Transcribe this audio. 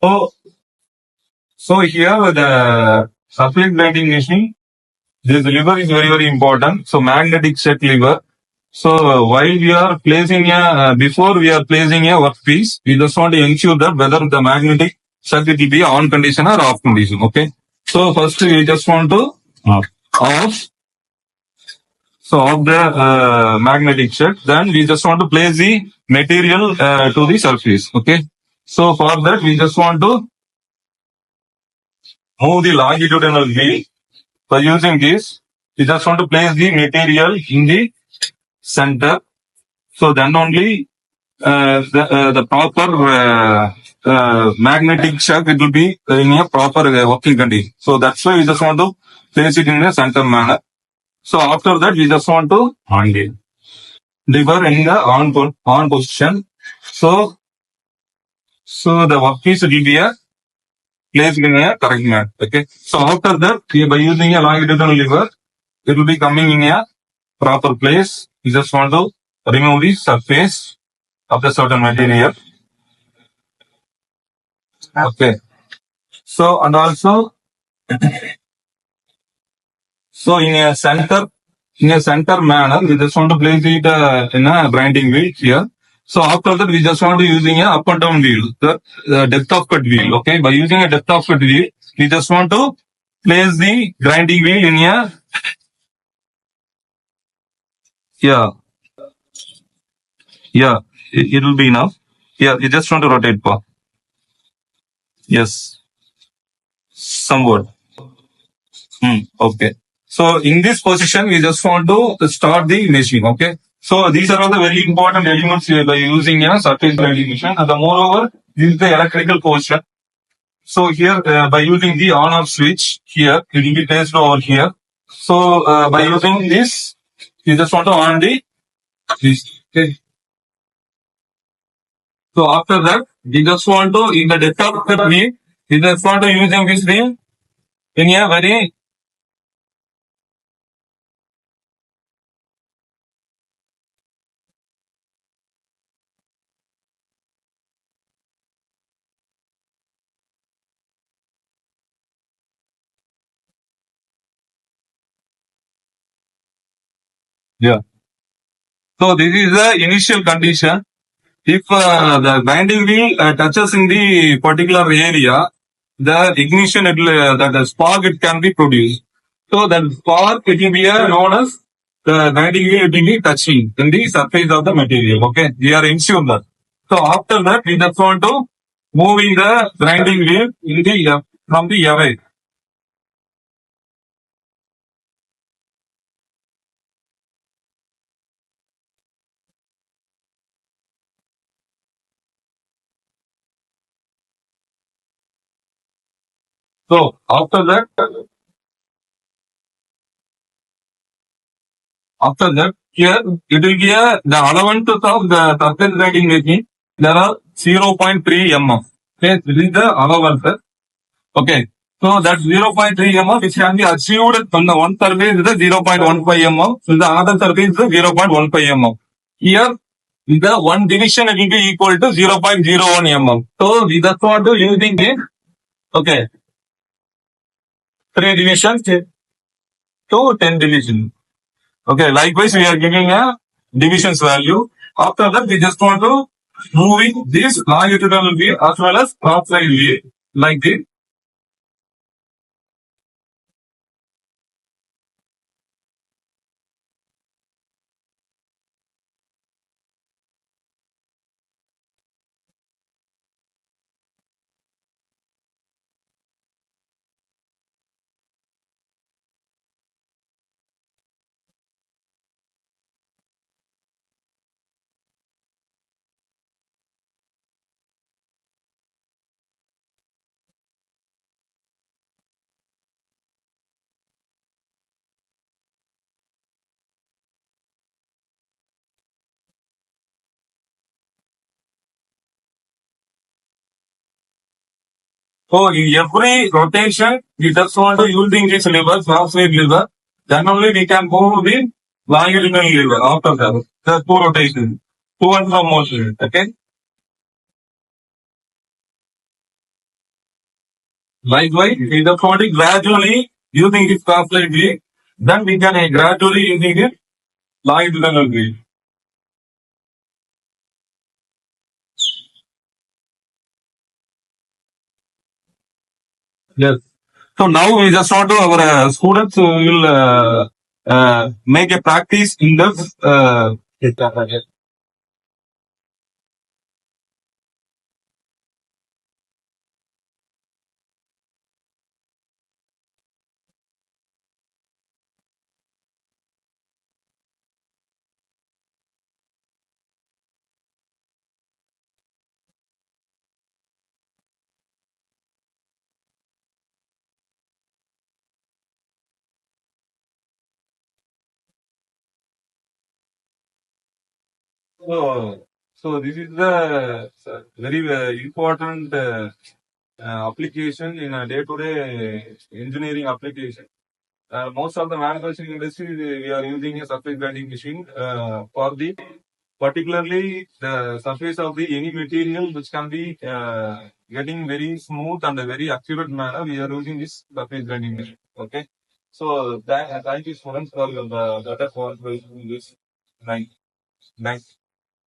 So, so here the surface grinding machine, this lever is very, very important. So magnetic set lever. So while we are placing before we are placing a workpiece, we just want to ensure that whether the magnetic circuit will be on condition or off condition. Okay. So first we just want to off. So off the magnetic set. Then we just want to place the material to the surface. Okay. So for that we just want to move the longitudinal wheel. By using this, we just want to place the material in the center. So then only the proper magnetic chuck, it will be in a proper working condition. So that's why we just want to place it in a center manner. So after that, we just want to lever in the on position. So the workpiece will be placed in a correct manner. Okay. So after that, by using a longitudinal lever, it will be coming in a proper place. We just want to remove the surface of the certain material. Okay. So and also, so in a center manner, we just want to place it in a grinding wheel here. So after that, we just want to using a up and down wheel, the depth of cut wheel. Okay. By using a depth of cut wheel, we just want to place the grinding wheel in a it will be enough. Yeah, you just want to rotate pa. Yes, somewhat. Okay. So in this position, we just want to start the machine. Okay. So these are all the very important elements by using a surface grinding machine. And moreover, this is the electrical portion. So here, by using the on-off switch here, it will be placed over here. So by using this, you just want to on this. Okay. So after that, we just want to, in the depth of the wheel, we just want to using this wheel in a very So this is the initial condition. If the grinding wheel touches in the particular area, the ignition, the spark, it can be produced. So that spark, it will be known as the grinding wheel, it will be touching in the surface of the material. Okay, we are ensure that. So after that, we just want to moving the grinding wheel in the from the away. So after that, here it will be the allowance of the surface grinding machine. There are 0.3 mm. Okay, this is the allowance. Okay, so that 0.3 mm which can be achieved from the one surface is the 0.15 mm. So the other surface is the 0.15 mm. Here, the one division will be equal to 0.01 mm. So we just want to using it. Okay, 3 divisions to 10 division. Okay, likewise we are giving a divisions value. After that, we just want to moving this longitudinal wheel as well as cross-side wheel like this. So in every rotation, we just want to using this lever, cross-side lever. Then only we can move the longitudinal lever after that. The 2 rotations, 2 and from motion. Okay. Likewise, electronic gradually using it constantly, then we can gradually using it longitudinally. Yes. So now we just want to our students will make a practice in the so this is the very important application in a day-to-day engineering application. Most of the manufacturing industry we are using a surface grinding machine for the particularly the surface of the any material which can be getting very smooth and a very accurate manner. We are using this surface grinding machine. Okay. So thank you students for the better for this. Nice. Nice.